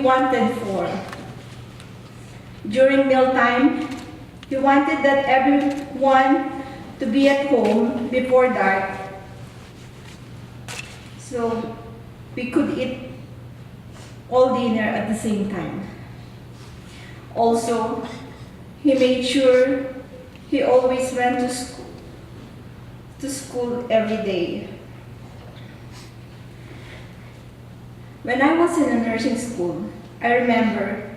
wanted for. During mealtime, he wanted that everyone to be at home before dark so we could eat all dinner at the same time. Also, he made sure he always went to school every day. When I was in a nursing school, I remember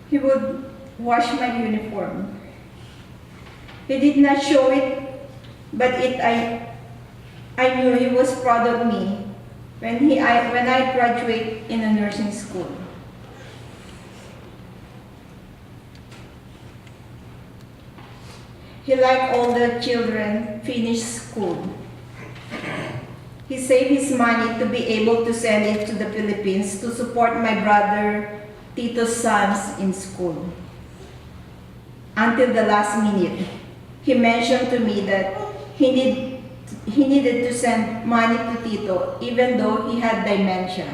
he would wash my uniform. He did not show it, but I knew he was proud of me when I graduate in a nursing school. He, like all the children, finished school. He saved his money to be able to send it to the Philippines to support my brother Tito's sons in school. Until the last minute, he mentioned to me that he needed to send money to Tito even though he had dementia.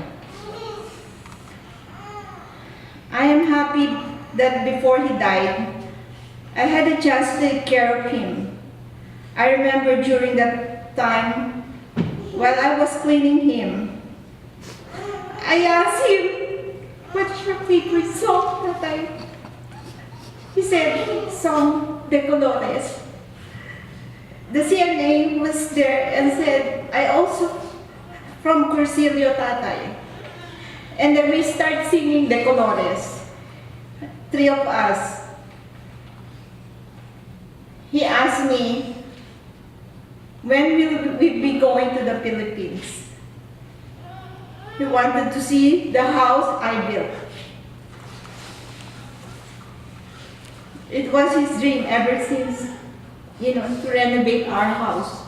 I am happy that before he died, I had a chance to take care of him. I remember during that time, while I was cleaning him, I asked him, "What's your favorite song, Tatay?" He said, "Song De Colores." The CNA was there and said, "I also from Cursilio, Tatay." And then we start singing De Colores, three of us. He asked me, when will we be going to the Philippines? He wanted to see the house I built. It was his dream ever since, to renovate our house.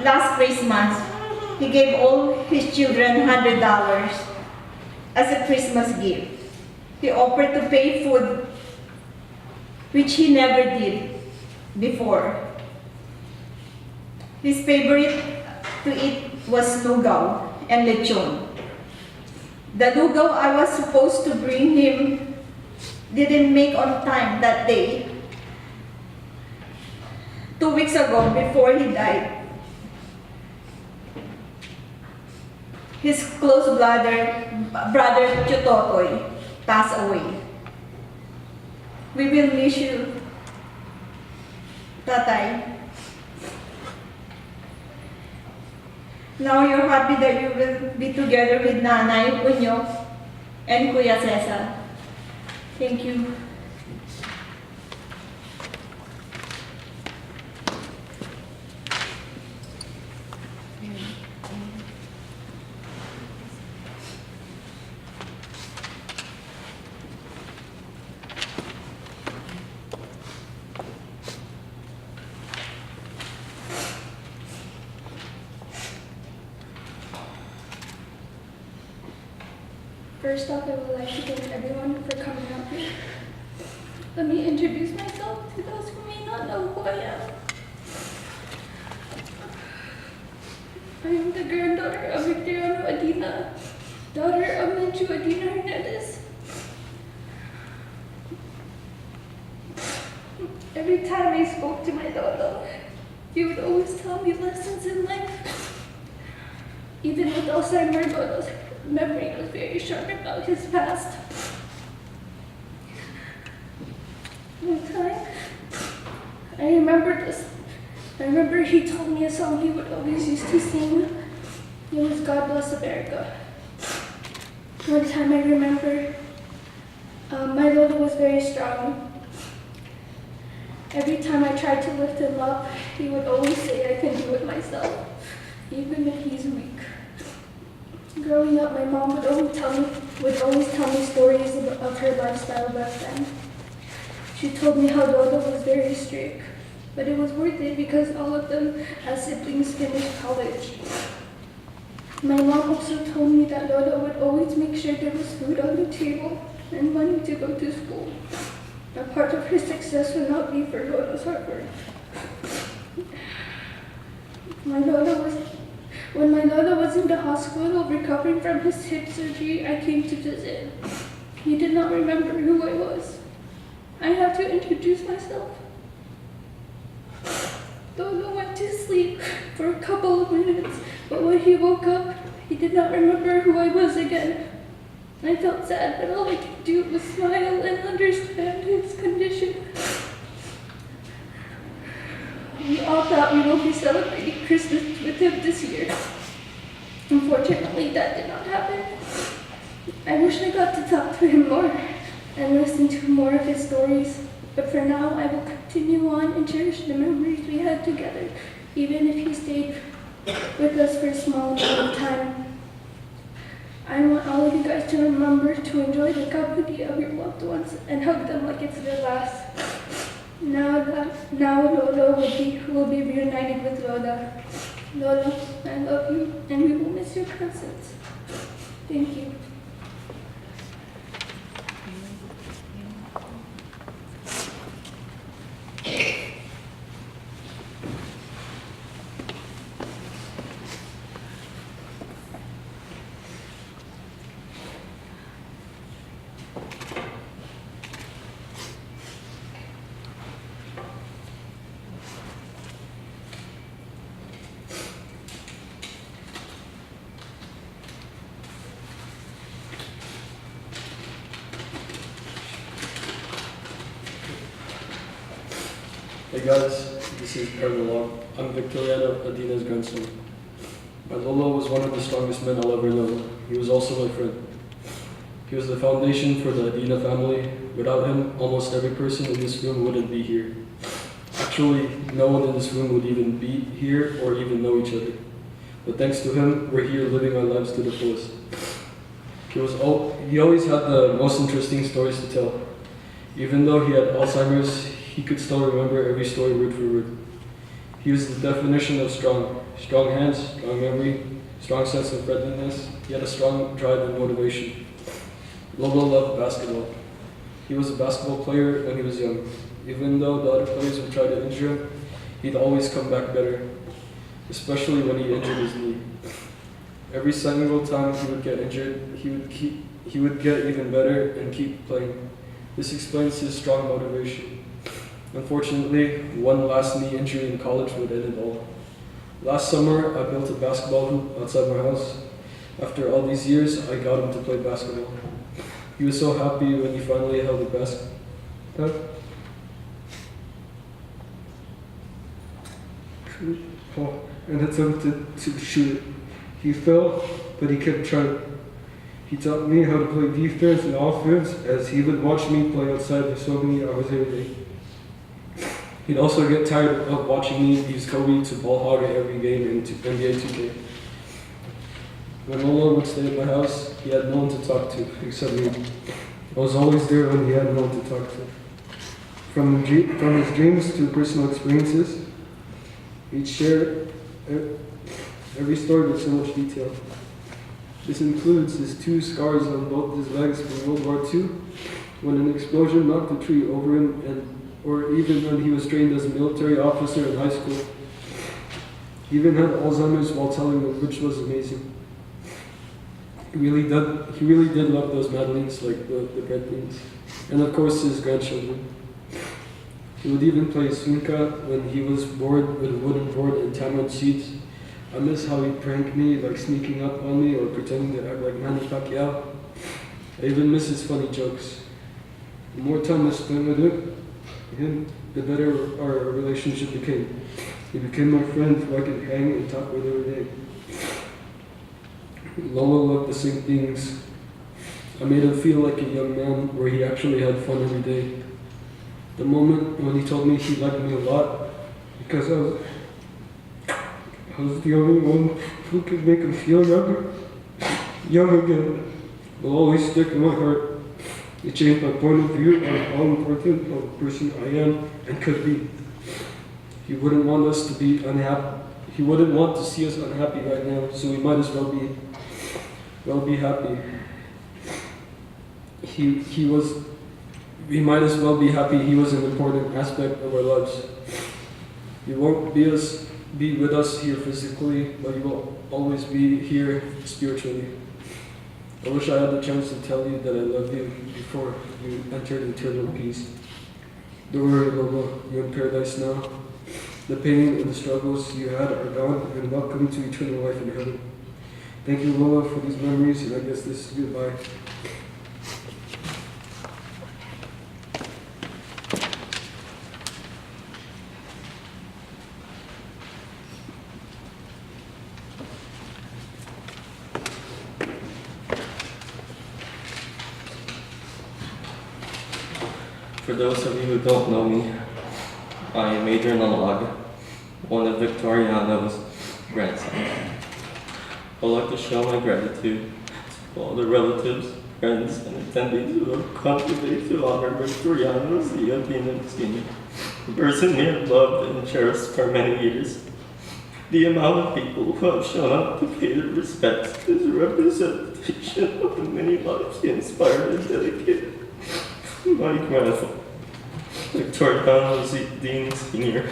Last Christmas, he gave all his children $100 as a Christmas gift. He offered to pay food, which he never did before. His favorite to eat was lugaw and lechon. The lugaw I was supposed to bring him didn't make on time that day. 2 weeks ago, before he died, his close brother Chutotoy passed away. We will miss you, Tatay. Now you're happy that you will be together with Nanay Unyo and Kuya Cesar. Thank you. First off, I would like to thank everyone for coming out here. Let me introduce myself to those who may not know who I am. I am the granddaughter of Victoriano Adina, daughter of Menchu Adina Hernandez. Every time I spoke to my Lolo, he would always tell me lessons in life. Even with Alzheimer's, Lolo's memory was very sharp about his past. One time, I remember he told me a song he would always used to sing. It was God Bless America. One time I remember my Lolo was very strong. Every time I tried to lift him up, he would always say I can do it myself, even if he's weak. Growing up, my mom would always tell me stories of her lifestyle back then. She told me how Lolo was very strict, but it was worth it because all of them as siblings finished college. My mom also told me that Lolo would always make sure there was food on the table and money to go to school. A part of her success would not be for Lolo's hard work. My Lolo When my Lolo was in the hospital recovering from his hip surgery, I came to visit. He did not remember who I was. I had to introduce myself. Lolo went to sleep for a couple of minutes, but when he woke up, he did not remember who I was again. I felt sad, but all I could do was smile and understand his condition. We all thought we will be celebrating Christmas with him this year. Unfortunately, that did not happen. I wish I got to talk to him more and listen to more of his stories. But for now, I will continue on and cherish the memories we had together, even if he stayed with us for a small amount of time. I want all of you guys to remember to enjoy the company of your loved ones and hug them like it's their last. Now Lolo will be reunited with Lola. Lolo, I love you, and we will miss your presence. Thank you. Hey guys, this is Erdogan. I'm Victoriano Adina's grandson. My Lolo was one of the strongest men I'll ever know. He was also my friend. He was the foundation for the Adina family. Without him, almost every person in this room wouldn't be here. Actually, no one in this room would even be here or even know each other. But thanks to him, we're here living our lives to the fullest. He always had the most interesting stories to tell. Even though he had Alzheimer's, he could still remember every story word for word. He was the definition of strong. Strong hands, strong memory, strong sense of friendliness. He had a strong drive and motivation. Lolo loved basketball. He was a basketball player when he was young. Even though the other players would try to injure him, he'd always come back better, especially when he injured his knee. Every single time he would get injured, he would get even better and keep playing. This explains his strong motivation. Unfortunately, one last knee injury in college would end it all. Last summer, I built a basketball hoop outside my house. After all these years, I got him to play basketball. He was so happy when he finally held the basket. And attempted to shoot it. He fell, but he kept trying. He taught me how to play defense and offense as he would watch me play outside for so many hours every day. He'd also get tired of watching me use Kobe to ball hog at every game in NBA 2K. When Lolo would stay at my house, he had no one to talk to except me. I was always there when he had no one to talk to. From his dreams to personal experiences, he'd share every story with so much detail. This includes his 2 scars on both his legs from World War II, when an explosion knocked a tree over him, or even when he was trained as a military officer in high school. He even had Alzheimer's while telling them, which was amazing. He really did love those Madeleines, like the bread things. And of course his grandchildren. He would even play Sunka when he was bored with a wooden board and tamarind seeds. I miss how he'd prank me, like sneaking up on me or pretending to act like Manny Pacquiao. I even miss his funny jokes. The more time I spent with him, the better our relationship became. He became my friend who I could hang and talk with every day. Lolo loved the same things. I made him feel like a young man where he actually had fun every day. The moment when he told me he liked me a lot, because I was the only one who could make him feel young again, will always stick in my heart. It changed my point of view on how important of a person I am and could be. He wouldn't want us to be unhappy. He wouldn't want to see us unhappy right now, so we might as well be happy. We might as well be happy he was an important aspect of our lives. He won't be as be with us here physically, but you will always be here spiritually. I wish I had the chance to tell you that I love you before you entered eternal peace. Don't worry, Lola, you're in paradise now. The pain and the struggles you had are gone, and welcome to eternal life in heaven. Thank you, Lola, for these memories, and I guess this is goodbye. For those of you who don't know me, I am Adrian Alag, one of Victoriano's grandsons. I'd like to show my gratitude to all the relatives, friends, and attendees who have come today to honor Victoriano Ziadina Sr., a person we have loved and cherished for many years. The amount of people who have shown up to pay their respects is a representation of the many lives he inspired and dedicated. My grandfather, Victoriano Zidane Sr.,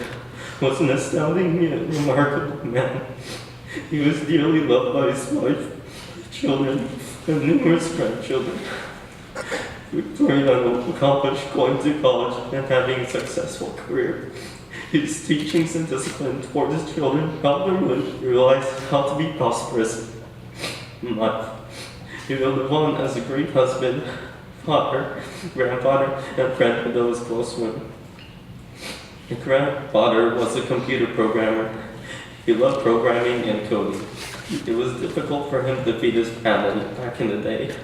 was an astounding and remarkable man. He was dearly loved by his wife, children, and numerous grandchildren. Victoriano accomplished going to college and having a successful career. His teachings and discipline toward his children helped them realize how to be prosperous in life. He will live on as a great husband, father, grandfather, and friend to those close to him. His grandfather was a computer programmer. He loved programming and coding. It was difficult for him to feed his family back in the day,